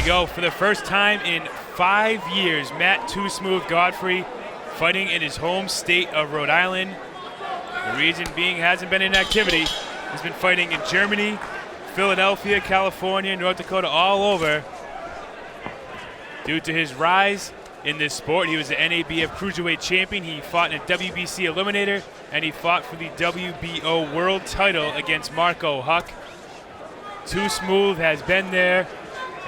Go for the first time in 5 years, Matt Too Smooth Godfrey fighting in his home state of Rhode Island. The reason being hasn't been in activity. He's been fighting in Germany, Philadelphia, California, North Dakota, all over. Due to his rise in this sport, he was the NABF Cruiserweight Champion. He fought in a WBC Eliminator, and he fought for the WBO World Title against Marco Huck. Too Smooth has been there,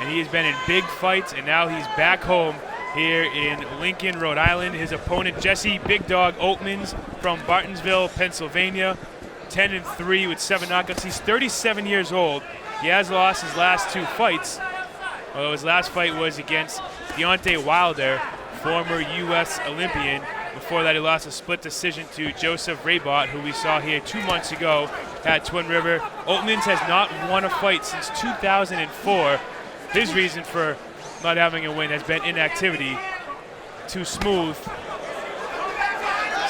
and he has been in big fights, and now he's back home here in Lincoln, Rhode Island. His opponent, Jesse Big Dog OLTMANNS from Bartonsville, Pennsylvania, 10-3 with 7 knockouts. He's 37 years old. He has lost his last 2 fights, although his last fight was against Deontay Wilder, former U.S. Olympian. Before that, he lost a split decision to Joseph Raybot, who we saw here 2 months ago at Twin River. OLTMANNS has not won a fight since 2004. His reason for not having a win has been inactivity. Too Smooth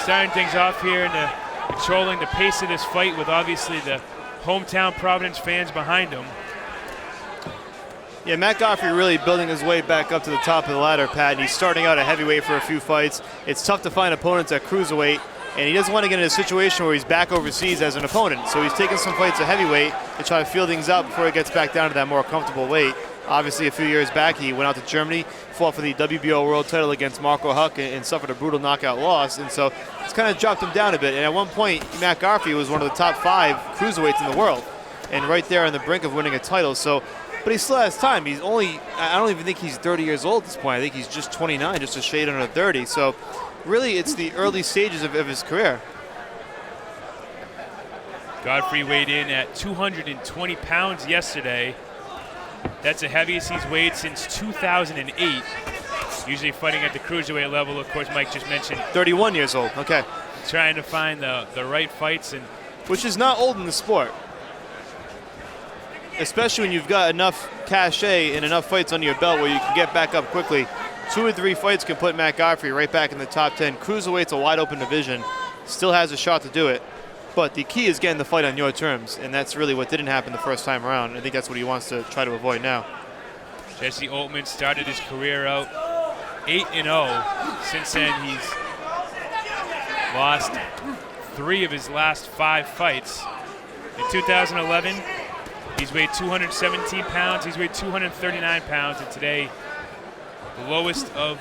starting things off here and controlling the pace of this fight with obviously the hometown Providence fans behind him. Yeah, Matt Godfrey really building his way back up to the top of the ladder, Pat. And he's starting out at heavyweight for a few fights. It's tough to find opponents at cruiserweight, and he doesn't want to get in a situation where he's back overseas as an opponent. So he's taking some fights at heavyweight to try to feel things out before he gets back down to that more comfortable weight. Obviously, a few years back, he went out to Germany, fought for the WBO World Title against Marco Huck, and suffered a brutal knockout loss. And so it's kind of dropped him down a bit. And at one point, Matt Godfrey was one of the top 5 cruiserweights in the world, and right there on the brink of winning a title. So, but he still has time. He's only, I don't even think he's 30 years old at this point. I think he's just 29, just a shade under 30. So really, it's the early stages of his career. Godfrey weighed in at 220 pounds yesterday. That's the heaviest he's weighed since 2008. Usually fighting at the cruiserweight level, of course, Mike just mentioned. 31 years old, okay. Trying to find the right fights, and which is not old in the sport. Especially when you've got enough cachet and enough fights under your belt where you can get back up quickly. 2 or 3 fights can put Matt Godfrey right back in the top 10. Cruiserweight's a wide open division. Still has a shot to do it. But the key is getting the fight on your terms, and that's really what didn't happen the first time around. I think that's what he wants to try to avoid now. Jesse OLTMANNS started his career out 8-0. Since then, he's lost 3 of his last 5 fights. In 2011, he's weighed 217 pounds. He's weighed 239 pounds, and today, the lowest of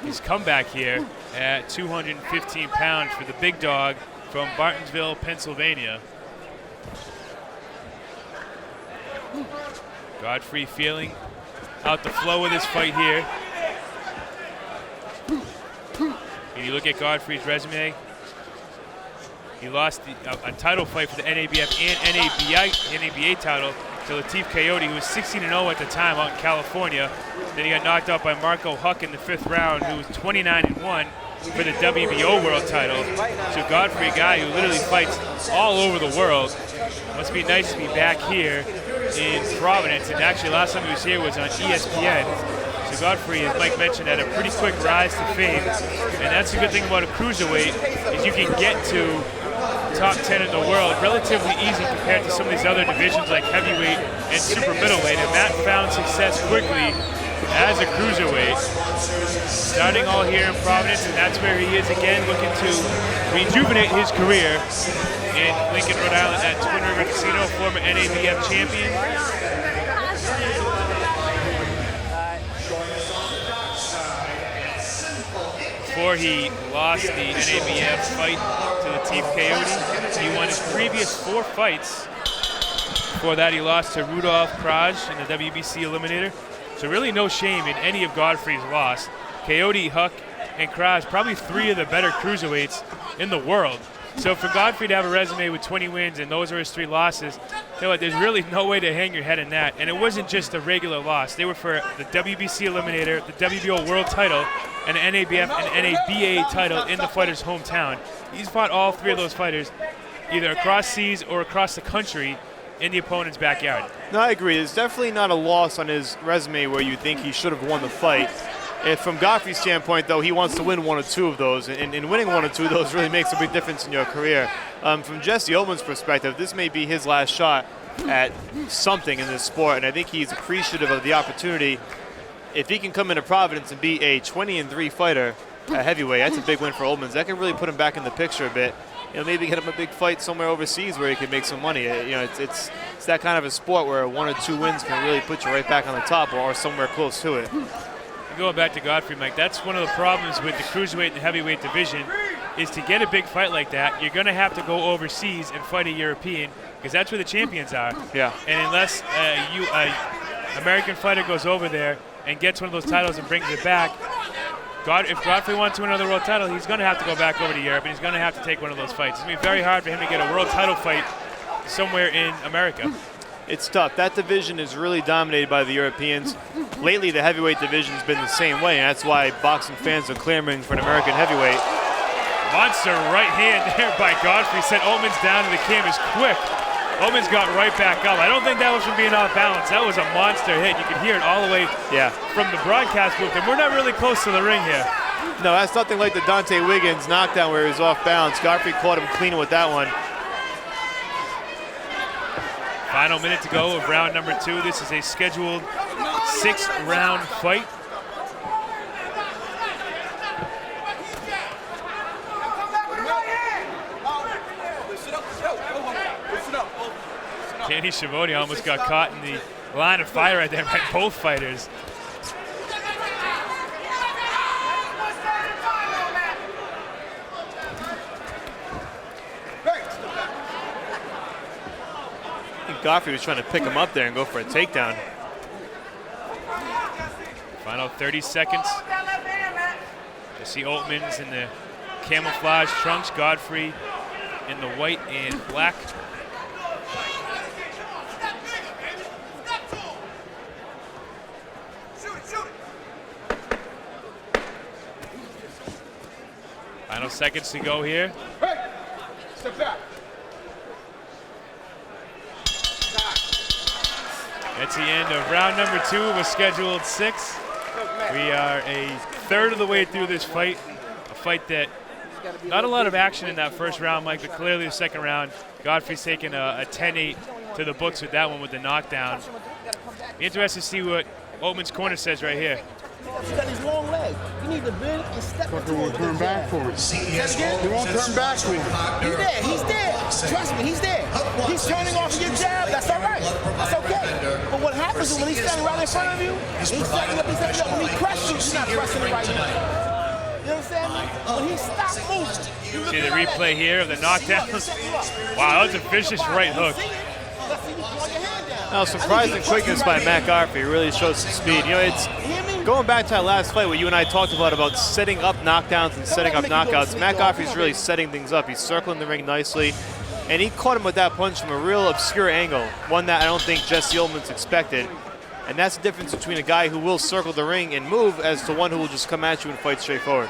his comeback here at 215 pounds for the big dog from Bartonsville, Pennsylvania. Godfrey feeling out the flow of this fight here. And you look at Godfrey's resume. He lost a title fight for the NABF and NABA title to Latif Coyote, who was 16-0 at the time out in California. Then he got knocked out by Marco Huck in the 5th round, who was 29-1. For the WBO World Title. So Godfrey, a guy who literally fights all over the world. Must be nice to be back here in Providence. And actually, last time he was here was on ESPN. So Godfrey, as Mike mentioned, had a pretty quick rise to fame. And that's the good thing about a cruiserweight, is you can get to top 10 in the world relatively easy compared to some of these other divisions like heavyweight and super middleweight. And Matt found success quickly as a cruiserweight, starting all here in Providence, and that's where he is again, looking to rejuvenate his career in Lincoln, Rhode Island at Twin River Casino, former NABF champion. Before he lost the NABF fight to Latif Coyote, he won his previous 4 fights. Before that, he lost to Rudolph Kraj in the WBC Eliminator. So really no shame in any of Godfrey's loss. Coyote, Huck, and Kraj, probably 3 of the better cruiserweights in the world. So for Godfrey to have a resume with 20 wins and those are his 3 losses, you know what, there's really no way to hang your head in that. And it wasn't just a regular loss. They were for the WBC Eliminator, the WBO World Title, and the NABF and NABA title in the fighter's hometown. He's fought all 3 of those fighters, either across seas or across the country, in the opponent's backyard. No, I agree. There's definitely not a loss on his resume where you think he should have won the fight. If from Godfrey's standpoint, though, he wants to win one or two of those, and winning one or two of those really makes a big difference in your career. From Jesse Altman's perspective, this may be his last shot at something in this sport, and I think he's appreciative of the opportunity. If he can come into Providence and be a 20-3 fighter at heavyweight, that's a big win for Altman's. That can really put him back in the picture a bit. Maybe get him a big fight somewhere overseas where he can make some money. It's that kind of a sport where one or two wins can really put you right back on the top or somewhere close to it. Going back to Godfrey, Mike, that's one of the problems with the cruiserweight and heavyweight division is to get a big fight like that, you're going to have to go overseas and fight a European because that's where the champions are. Yeah. And unless American fighter goes over there and gets one of those titles and brings it back, if Godfrey wants to win another world title, he's going to have to go back over to Europe and he's going to have to take one of those fights. It's going to be very hard for him to get a world title fight somewhere in America. It's tough. That division is really dominated by the Europeans. Lately, the heavyweight division's been the same way, and that's why boxing fans are clamoring for an American heavyweight. Monster right hand there by Godfrey. Sent Altman's down to the canvas quick. Altman's got right back up. I don't think that was from being off balance. That was a monster hit. You could hear it all the way from the broadcast booth, and we're not really close to the ring here. No, that's nothing like the Dante Wiggins knockdown where he was off balance. Godfrey caught him clean with that one. Final minute to go of round number 2. This is a scheduled 6-round fight. Danny Schiavone almost got caught in the line of fire right there by both fighters. Godfrey was trying to pick him up there and go for a takedown. Final 30 seconds. You see Altman's in the camouflage trunks, Godfrey in the white and black. Final seconds to go here. Step back. That's the end of round number 2 of a scheduled 6. We are a third of the way through this fight. A fight that not a lot of action in that first round, Mike, but clearly the second round, Godfrey's taking a 10-8 to the books with that one with the knockdown. Be interested to see what Altman's corner says right here. He's got his long leg. You need to bend and step into Won't turn back for it. He won't turn back for it. He's there. He's there. Trust me, he's there. He's turning off of your jab. That's all right. That's okay. But what happens is when he's standing right in front of you, he's setting up. When he crushes you, he's not pressing it right now. You understand me? When he stops moving. See the replay here of the knockdown. Wow, that was a vicious right hook. Now, surprising quickness by Matt Godfrey really shows some speed. It's going back to that last fight, what you and I talked about setting up knockdowns and setting up knockouts. Matt Godfrey's really setting things up. He's circling the ring nicely, and he caught him with that punch from a real obscure angle, one that I don't think Jesse Altman's expected. And that's the difference between a guy who will circle the ring and move as to one who will just come at you and fight straightforward.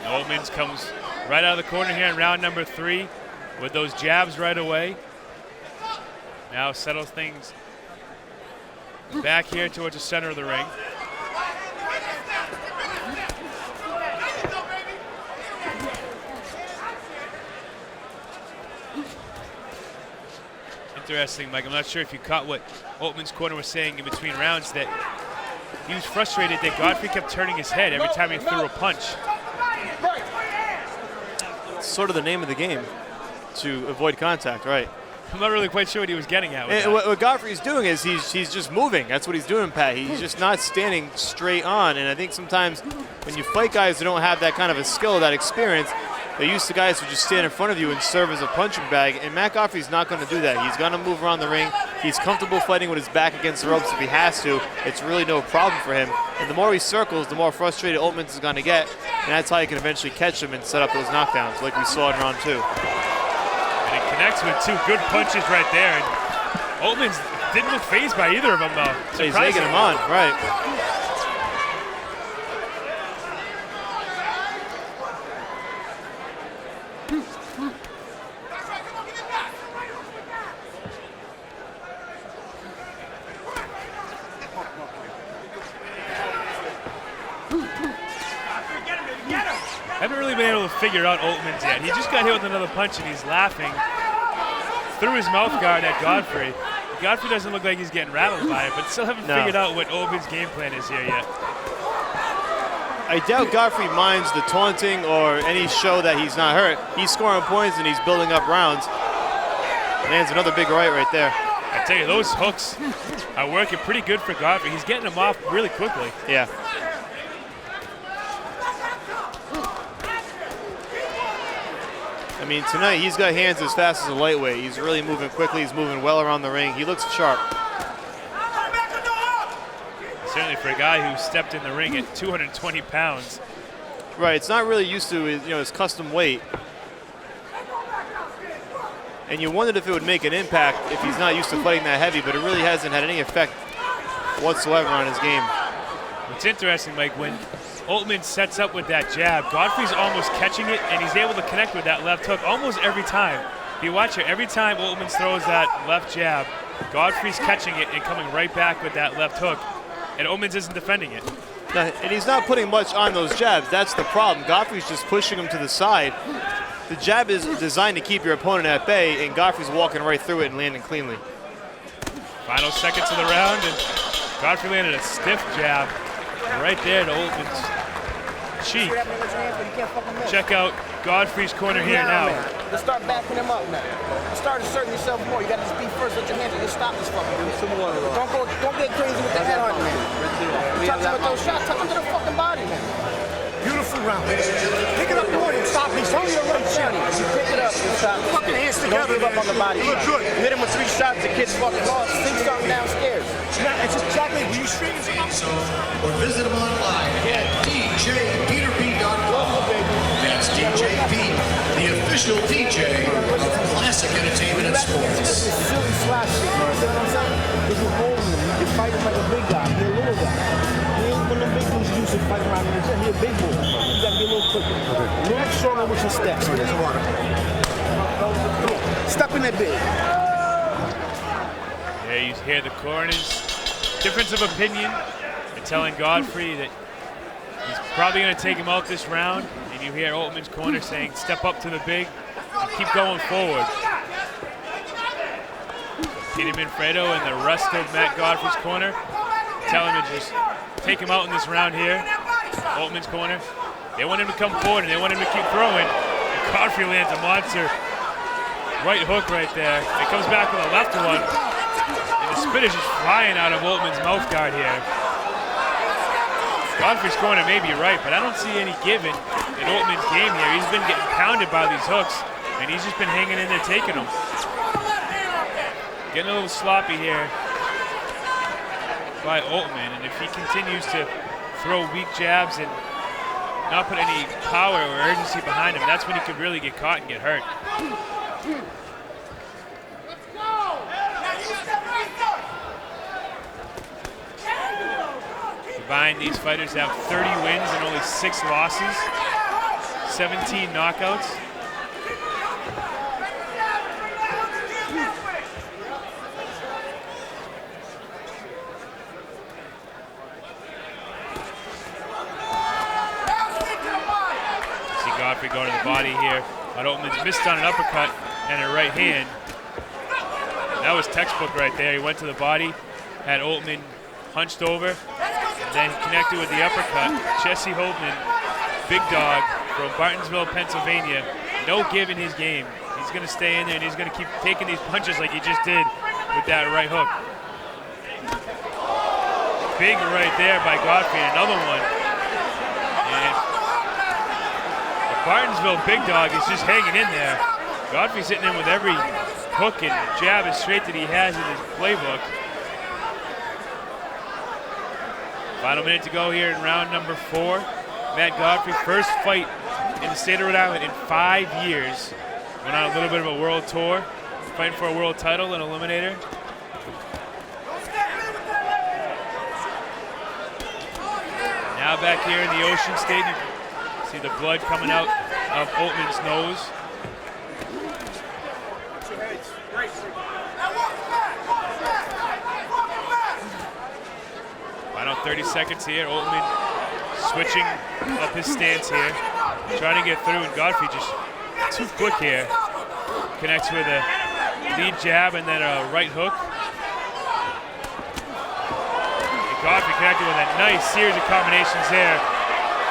Altman's comes right out of the corner here in round number 3 with those jabs right away. Now settles things back here towards the center of the ring. Interesting, Mike. I'm not sure if you caught what Altman's corner was saying in between rounds, that he was frustrated that Godfrey kept turning his head every time he threw a punch. It's sort of the name of the game, to avoid contact, right? I'm not really quite sure what he was getting at with that. What Godfrey's doing is he's just moving. That's what he's doing, Pat. He's just not standing straight on. And I think sometimes when you fight guys who don't have that kind of a skill, that experience, they're used to guys who just stand in front of you and serve as a punching bag. And Matt Godfrey's not going to do that. He's going to move around the ring. He's comfortable fighting with his back against the ropes if he has to. It's really no problem for him. And the more he circles, the more frustrated Altman's is going to get. And that's how you can eventually catch him and set up those knockdowns like we saw in round 2. And he connects with 2 good punches right there. And Altman's didn't look fazed by either of them, though. So he's egging him on, right. Haven't really been able to figure out Oltmans yet. He just got hit with another punch and he's laughing through his mouth guard at Godfrey. Godfrey doesn't look like he's getting rattled by it, but still haven't figured out what Oltmans' game plan is here yet. I doubt Godfrey minds the taunting or any show that he's not hurt. He's scoring points and he's building up rounds. Lands another big right there. I tell you, those hooks are working pretty good for Godfrey. He's getting them off really quickly. Yeah. I mean, tonight he's got hands as fast as a lightweight. He's really moving quickly. He's moving well around the ring. He looks sharp. Certainly for a guy who stepped in the ring at 220 pounds. Right, it's not really used to his, his custom weight. And you wondered if it would make an impact if he's not used to fighting that heavy, but it really hasn't had any effect whatsoever on his game. What's interesting, Mike, when Oltmans sets up with that jab, Godfrey's almost catching it, and he's able to connect with that left hook almost every time. If you watch it, every time Oltmans throws that left jab, Godfrey's catching it and coming right back with that left hook, and Oltmans isn't defending it. Now, and he's not putting much on those jabs. That's the problem. Godfrey's just pushing him to the side. The jab is designed to keep your opponent at bay, and Godfrey's walking right through it and landing cleanly. Final seconds of the round, and Godfrey landed a stiff jab right there to Oltmans' cheek. Check out Godfrey's corner here now. Let's start backing him up now. Start asserting yourself more. You gotta just be first with your hands and just stop this fucking dude. Don't get crazy with the head hunting, man. Touch him with those shots, touch him to the fucking body, man. Beautiful round. Pick it up more and stop me. Show me the right shot. You pick it up and stop. Fucking hands together. Don't give up on the body. You look good. You hit him with 3 shots, the kid's fucking lost. Think something downstairs. Yeah, it's exactly. Were you straight as Or visit him online at DJPeterB.com. That's DJ Pete, the official DJ of Classic Entertainment and Sports. This is silly slash shit, you understand what I'm saying? If you're holding him, you can fight him like a big guy. He's a little guy. He ain't one of the big dudes you used to fight around in the gym. He's a big boy. You gotta be a little quicker. A little stronger with your steps. Step in that big. There you hear the corners. Difference of opinion. They're telling Godfrey that he's probably going to take him out this round. And you hear Oltmans' corner saying, step up to the big and keep going forward. Peter Manfredo and the rest of Matt Godfrey's corner tell him to just take him out in this round here. Oltmans' corner. They want him to come forward and they want him to keep throwing. And Godfrey lands a monster right hook right there. It comes back with a left one. And the spit is just flying out of Oltmans' mouth guard here. Godfrey's corner may be right, but I don't see any given in Oltmans' game here. He's been getting pounded by these hooks, and he's just been hanging in there taking them. Getting a little sloppy here by Oltman, and if he continues to throw weak jabs and not put any power or urgency behind him, that's when he could really get caught and get hurt. Combined, these fighters have 30 wins and only 6 losses, 17 knockouts. See Godfrey going to the body here. But Oltmans missed on an uppercut and a right hand. That was textbook right there. He went to the body, had Oltman hunched over, and then he connected with the uppercut. Jesse Holtman, big dog from Bartonsville, Pennsylvania. No give in his game. He's going to stay in there and he's going to keep taking these punches like he just did with that right hook. Big right there by Godfrey, another one. And the Bartonsville big dog is just hanging in there. Godfrey's hitting him with every hook and jab and straight that he has in his playbook. Final minute to go here in round number 4. Matt Godfrey, first fight in the state of Rhode Island in 5 years. Went on a little bit of a world tour, fighting for a world title and eliminator. Now back here in the Ocean State, you see the blood coming out of Oltman's nose. Final 30 seconds here. Oltman switching up his stance here, trying to get through, and Godfrey just too quick here. Connects with a lead jab and then a right hook. And Godfrey connected with a nice series of combinations there.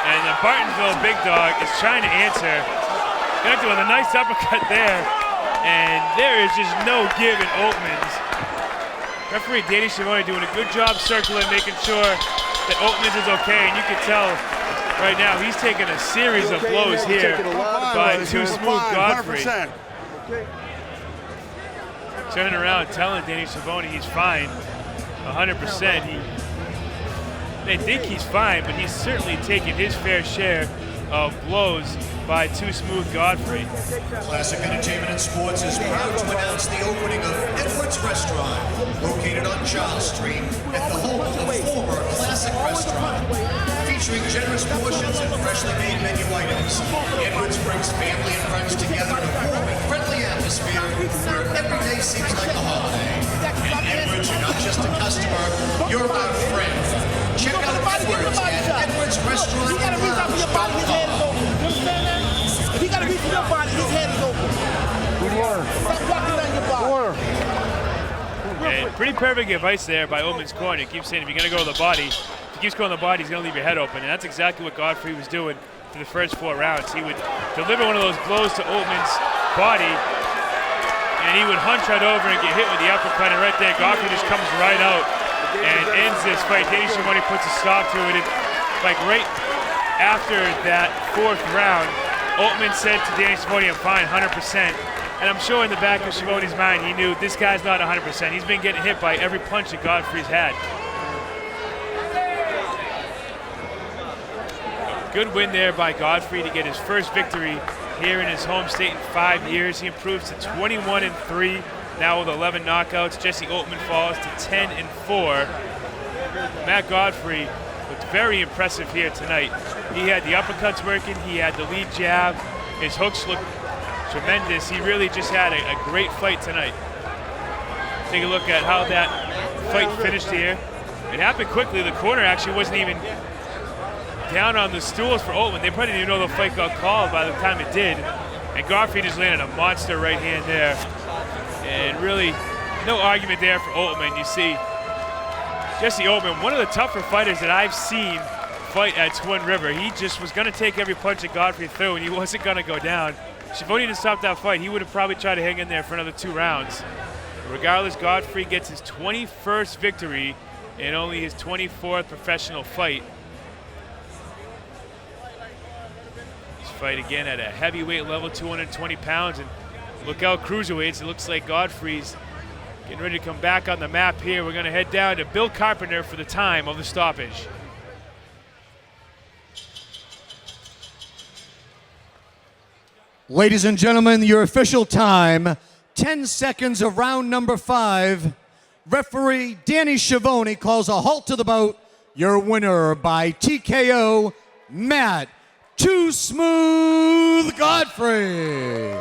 And the Bartonville Big Dog is trying to answer. Connected with a nice uppercut there. And there is just no give in Oltmans. Referee Danny Schiavone doing a good job circling, making sure that Oltmans is okay. And you can tell right now he's taking a series of blows here by Too Smooth Godfrey. Turning around, telling Danny Schiavone he's fine, 100%. He may think he's fine, but he's certainly taken his fair share of blows by Too Smooth Godfrey. Classic Entertainment and Sports is proud to announce the opening of Edwards Restaurant, located on Charles Street at the home of the former Classic Restaurant. Featuring generous portions and freshly made menu items, Edwards brings family and friends together in a warm and friendly atmosphere where every day seems like a holiday. And Edwards, you're not just a customer, you're our friend. Check out Edwards at edwardsrestaurant.com. If he got to reach for your body, his head is open. Good work. Stop walking down your body. Good work. And pretty perfect advice there by Oltmans' corner. He keeps saying if you're going to go to the body, if he keeps going to the body, he's going to leave your head open. And that's exactly what Godfrey was doing for the first 4 rounds. He would deliver one of those blows to Oltmans' body, and he would hunch right over and get hit with the uppercut. And right there, Godfrey just comes right out and ends this fight. Danny Schiavone puts a stop to it. And like right after that 4th round, Oltmans said to Danny Schiavone, I'm fine, 100%. And I'm sure in the back of Schiavone's mind, he knew this guy's not 100%. He's been getting hit by every punch that Godfrey's had. Good win there by Godfrey to get his first victory here in his home state in 5 years. He improves to 21-3, now with 11 knockouts. Jesse Oltman falls to 10-4. Matt Godfrey looked very impressive here tonight. He had the uppercuts working, he had the lead jab, his hooks looked tremendous. He really just had a great fight tonight. Take a look at how that fight finished here. It happened quickly. The corner actually wasn't even down on the stools for Oltman. They probably didn't even know the fight got called by the time it did. And Godfrey just landed a monster right hand there. And really, no argument there for Oltman. You see, Jesse Oltman, one of the tougher fighters that I've seen fight at Twin River. He just was going to take every punch that Godfrey threw, and he wasn't going to go down. Schiavone didn't stop that fight. He would have probably tried to hang in there for another 2 rounds. Regardless, Godfrey gets his 21st victory and only his 24th professional fight. This fight again at a heavyweight level, 220 pounds. And look out, cruiserweights. It looks like Godfrey's getting ready to come back on the map here. We're going to head down to Bill Carpenter for the time of the stoppage. Ladies and gentlemen, your official time, 10 seconds of round number 5. Referee Danny Schiavone calls a halt to the bout. Your winner by TKO, Matt Too Smooth Godfrey.